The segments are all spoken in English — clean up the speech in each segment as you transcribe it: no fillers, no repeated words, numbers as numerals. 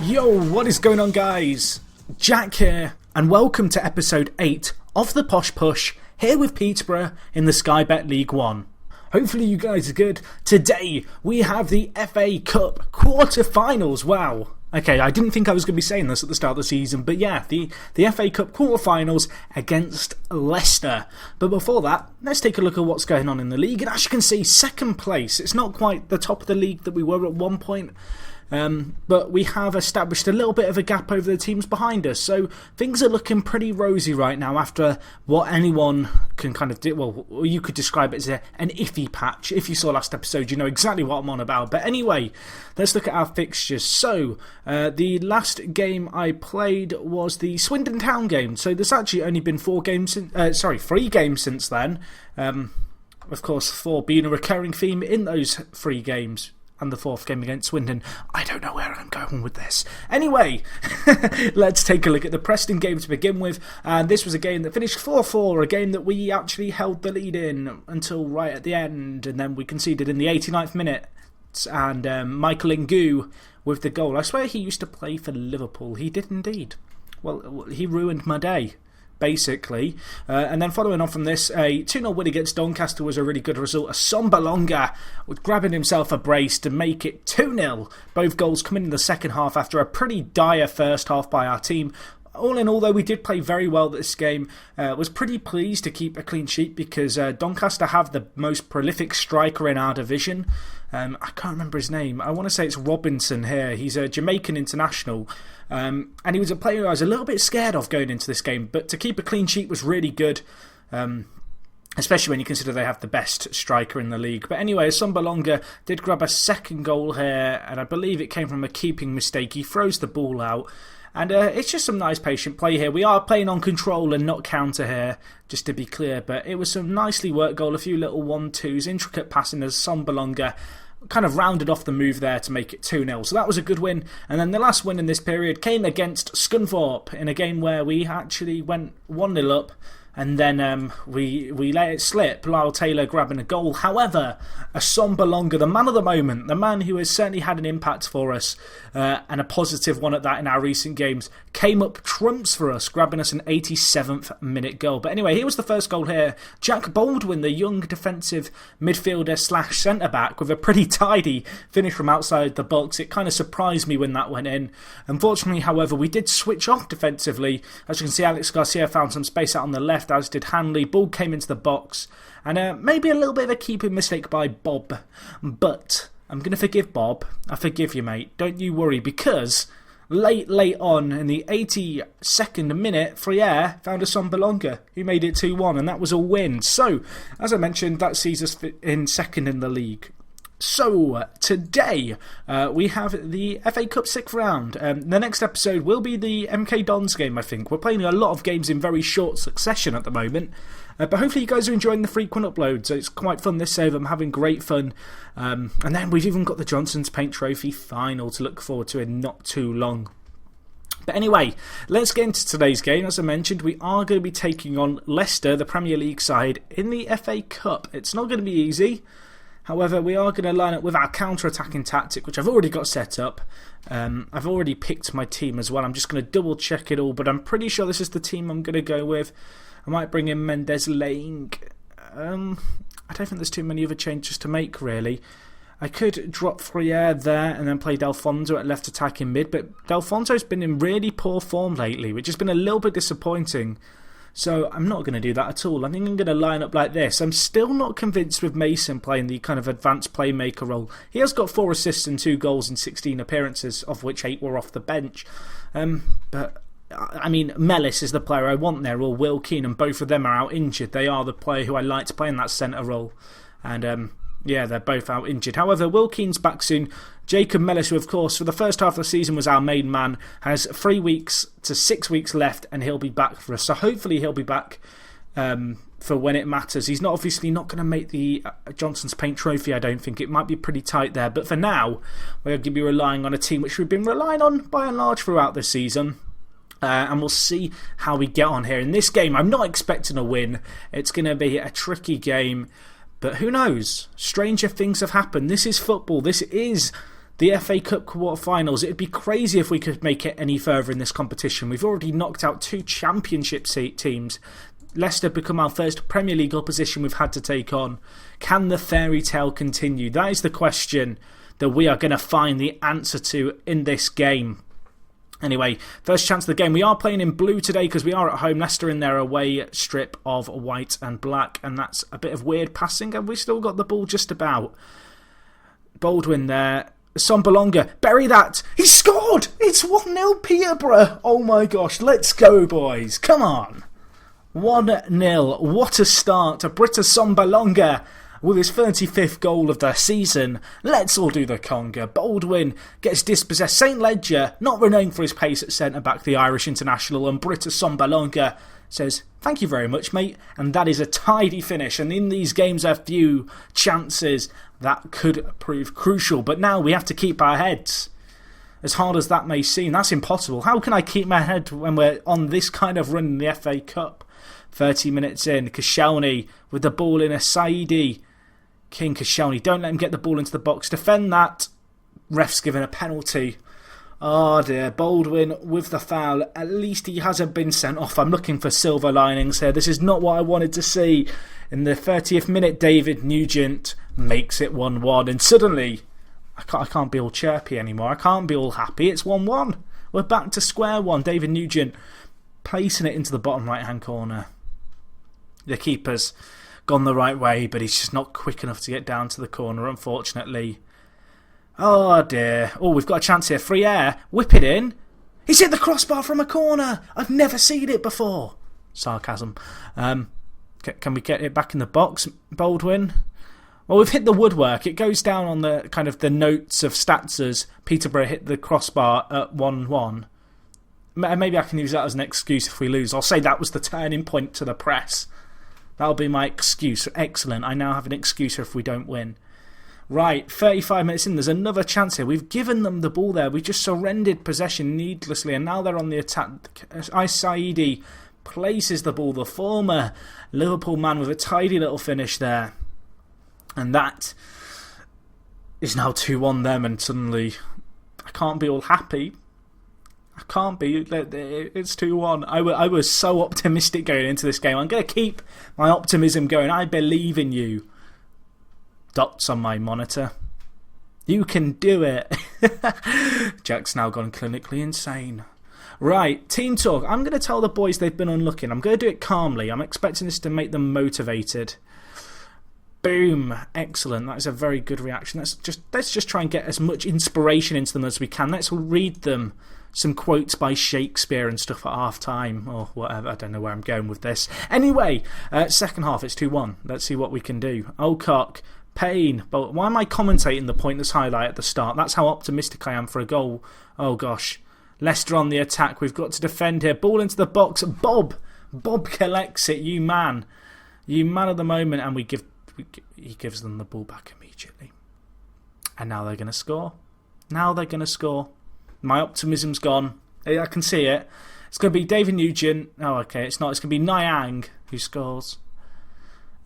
Yo, what is going on, guys? Jack here, and welcome to episode 8 of the Posh Push, here with Peterborough in the Sky Bet League 1. Hopefully you guys are good. Today we have the FA Cup quarter-finals. Wow. Okay, I didn't think I was going to be saying this at the start of the season, but yeah, the FA Cup quarter-finals against Leicester. But before that, let's take a look at what's going on in the league. And as you can see, second place. It's not quite the top of the league that we were at one point. But we have established a little bit of a gap over the teams behind us, so things are looking pretty rosy right now after what anyone can kind of do. Well, you could describe it as an iffy patch. If you saw last episode, you know exactly what I'm on about. But anyway, let's look at our fixtures. So the last game I played was the Swindon Town game, so there's actually only been 3 games since then. Of course, 4 being a recurring theme in those 3 games. And the 4th game against Swindon. I don't know where I'm going with this. Anyway, let's take a look at the Preston game to begin with. And this was a game that finished 4-4, a game that we actually held the lead in until right at the end, and then we conceded in the 89th minute. And Michael Ngoo with the goal. I swear he used to play for Liverpool. He did indeed. Well, he ruined my day, basically. And then following on from this, a 2-0 win against Doncaster was a really good result. A Sombalonga grabbing himself a brace to make it 2-0. Both goals coming in the second half after a pretty dire first half by our team. All in all, though, we did play very well this game. Was pretty pleased to keep a clean sheet because Doncaster have the most prolific striker in our division. I can't remember his name. I want to say it's Robinson here. He's a Jamaican international. And he was a player who I was a little bit scared of going into this game. But to keep a clean sheet was really good. Especially when you consider they have the best striker in the league. But anyway, Sombalonga did grab a second goal here. And I believe it came from a keeping mistake. He throws the ball out. And it's just some nice patient play here. We are playing on control and not counter here, just to be clear. But it was some nicely worked goal, a few little 1-2s, intricate passing as Sombalonga kind of rounded off the move there to make it 2-0. So that was a good win. And then the last win in this period came against Scunthorpe in a game where we actually went 1-0 up. And then we let it slip, Lyle Taylor grabbing a goal. However, a Sombalonga, the man of the moment, the man who has certainly had an impact for us, and a positive one at that in our recent games, came up trumps for us, grabbing us an 87th minute goal. But anyway, here was the first goal here. Jack Baldwin, the young defensive midfielder / centre-back, with a pretty tidy finish from outside the box. It kind of surprised me when that went in. Unfortunately, however, we did switch off defensively. As you can see, Alex Garcia found some space out on the left, as did Hanley. Ball came into the box, and maybe a little bit of a keeping mistake by Bob, but I'm going to forgive Bob. I forgive you, mate, don't you worry, because late on in the 82nd minute, Freire found a Sombalonga who made it 2-1, and that was a win. So as I mentioned, that sees us in second in the league. So, today we have the FA Cup 6th round. The next episode will be the MK Dons game, I think. We're playing a lot of games in very short succession at the moment. But hopefully you guys are enjoying the frequent uploads. It's quite fun this save. I'm having great fun. And then we've even got the Johnson's Paint Trophy final to look forward to in not too long. But anyway, let's get into today's game. As I mentioned, we are going to be taking on Leicester, the Premier League side, in the FA Cup. It's not going to be easy. However, we are going to line up with our counter-attacking tactic, which I've already got set up. I've already picked my team as well. I'm just going to double-check it all, but I'm pretty sure this is the team I'm going to go with. I might bring in Mendes Lang. I don't think there's too many other changes to make, really. I could drop Freire there and then play Delfonso at left attacking mid, but Delfonso's been in really poor form lately, which has been a little bit disappointing. So I'm not going to do that at all. I think I'm going to line up like this. I'm still not convinced with Mason playing the kind of advanced playmaker role. He has got 4 assists and 2 goals in 16 appearances, of which 8 were off the bench. But I mean, Mellis is the player I want there, or Will Keane, and both of them are out injured. They are the player who I like to play in that centre role. And yeah, they're both out injured. However, Will Keane's back soon. Jacob Mellis, who of course for the first half of the season was our main man, has 3 weeks to 6 weeks left, and he'll be back for us. So hopefully he'll be back for when it matters. He's obviously not going to make the Johnson's Paint Trophy, I don't think. It might be pretty tight there. But for now, we're going to be relying on a team which we've been relying on by and large throughout this season. And we'll see how we get on here. In this game, I'm not expecting a win. It's going to be a tricky game. But who knows? Stranger things have happened. This is football. This is The FA Cup quarter-finals. It'd be crazy if we could make it any further in this competition. We've already knocked out 2 Championship teams. Leicester become our first Premier League opposition we've had to take on. Can the fairy tale continue? That is the question that we are going to find the answer to in this game. Anyway, first chance of the game. We are playing in blue today because we are at home. Leicester in their away strip of white and black. And that's a bit of weird passing. And we still got the ball just about. Baldwin there. Sombalonga. Bury that. He scored. It's 1-0 Peterborough. Oh my gosh. Let's go, boys. Come on. 1-0. What a start to Britta Sombalonga with his 35th goal of the season. Let's all do the conga. Baldwin gets dispossessed. St Ledger, not renowned for his pace at centre-back, the Irish international, and Britta Sombalonga says, thank you very much, mate. And that is a tidy finish. And in these games, a few chances that could prove crucial. But now we have to keep our heads. As hard as that may seem, that's impossible. How can I keep my head when we're on this kind of run in the FA Cup? 30 minutes in, Koscielny with the ball in a Saidi. King Koscielny, don't let him get the ball into the box. Defend that. Ref's given a penalty. Oh dear, Baldwin with the foul. At least he hasn't been sent off. I'm looking for silver linings here. This is not what I wanted to see. In the 30th minute, David Nugent makes it 1-1. And suddenly, I can't be all chirpy anymore. I can't be all happy. It's 1-1. We're back to square one. David Nugent placing it into the bottom right-hand corner. The keeper's gone the right way, but he's just not quick enough to get down to the corner, unfortunately. Oh dear. Oh, we've got a chance here. Free air. Whip it in. He's hit the crossbar from a corner. I've never seen it before. Sarcasm. Can we get it back in the box, Baldwin? Well, we've hit the woodwork. It goes down on the kind of the notes of stats as Peterborough hit the crossbar at 1-1. Maybe I can use that as an excuse if we lose. I'll say that was the turning point to the press. That'll be my excuse. Excellent. I now have an excuse if we don't win. Right, 35 minutes in. There's another chance here. We've given them the ball there. We just surrendered possession needlessly, and now they're on the attack. Saidi places the ball. The former Liverpool man with a tidy little finish there. And that is now 2-1 them, and suddenly I can't be all happy. I can't be. It's 2-1. I was so optimistic going into this game. I'm going to keep my optimism going. I believe in you. Dots on my monitor. You can do it. Jack's now gone clinically insane. Right, team talk. I'm going to tell the boys they've been unlucky. I'm going to do it calmly. I'm expecting this to make them motivated. Boom. Excellent. That is a very good reaction. Let's just try and get as much inspiration into them as we can. Let's read them some quotes by Shakespeare and stuff at half time or whatever. I don't know where I'm going with this. Anyway, second half, it's 2-1. Let's see what we can do. Ocock, Payne. But why am I commentating the pointless highlight at the start? That's how optimistic I am for a goal. Oh gosh. Leicester on the attack. We've got to defend here. Ball into the box. Bob collects it. You man of the moment. And he gives them the ball back immediately. And now they're going to score. My optimism's gone. I can see it. It's going to be David Nugent. Oh, okay, it's not. It's going to be Nyang who scores.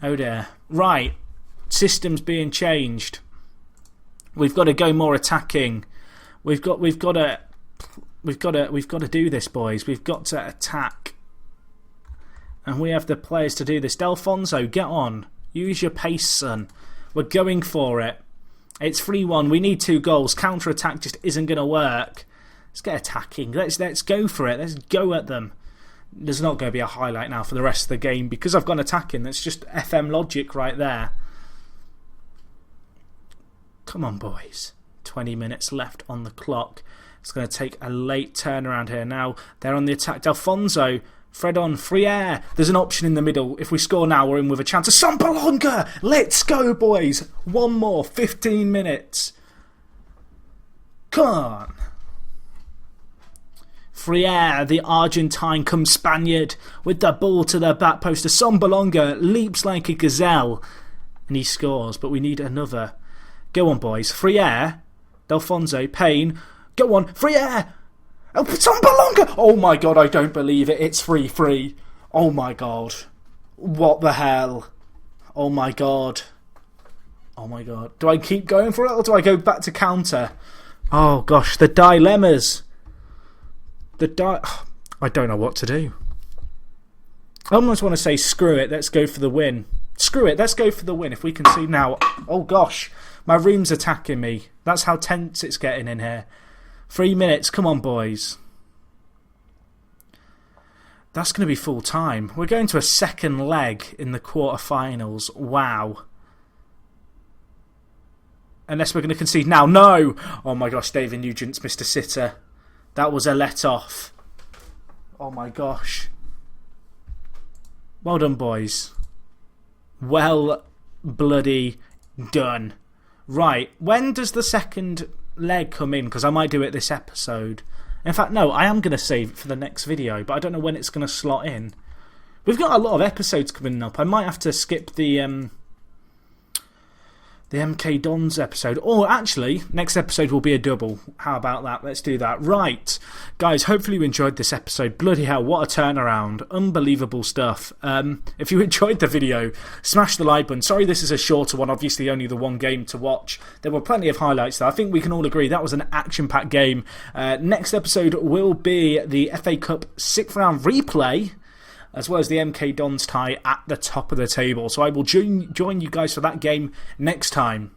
Oh dear. Right. System's being changed. We've got to go more attacking. We've got to do this, boys. We've got to attack. And we have the players to do this. Delfonso, get on. Use your pace, son. We're going for it. It's 3-1. We need 2 goals. Counter-attack just isn't going to work. Let's get attacking. Let's go for it. Let's go at them. There's not going to be a highlight now for the rest of the game because I've gone attacking. That's just FM logic right there. Come on, boys. 20 minutes left on the clock. It's going to take a late turnaround here now. They're on the attack. Delfonso. Fred on. Free air. There's an option in the middle. If we score now, we're in with a chance. Sombalonga! Let's go, boys. One more. 15 minutes. Come on. Free air. The Argentine comes Spaniard with the ball to the back post. Sombalonga leaps like a gazelle. And he scores. But we need another. Go on, boys. Free air. Delfonso. Payne. Go on. Free air. Oh, Sombalonga! Oh my god, I don't believe it. It's 3-3. Oh my god. What the hell? Oh my god. Oh my god. Do I keep going for it or do I go back to counter? Oh gosh, the dilemmas. I don't know what to do. I almost want to say screw it, let's go for the win. Screw it, let's go for the win. If we can see now. Oh gosh, my room's attacking me. That's how tense it's getting in here. 3 minutes, come on boys. That's going to be full time. We're going to a second leg in the quarterfinals. Wow. Unless we're going to concede now. No! Oh my gosh, David Nugent's missed a sitter. That was a let-off. Oh my gosh. Well done, boys. Well bloody done. Right, when does the second leg come in? Because I might do it this episode. In fact, no, I am going to save it for the next video, but I don't know when it's going to slot in. We've got a lot of episodes coming up. I might have to skip the MK Dons episode. Or actually, next episode will be a double. How about that? Let's do that. Right. Guys, hopefully you enjoyed this episode. Bloody hell, what a turnaround. Unbelievable stuff. If you enjoyed the video, smash the like button. Sorry this is a shorter one. Obviously only the one game to watch. There were plenty of highlights there. I think we can all agree that was an action-packed game. Next episode will be the FA Cup 6th round replay, as well as the MK Dons tie at the top of the table. So I will join you guys for that game next time.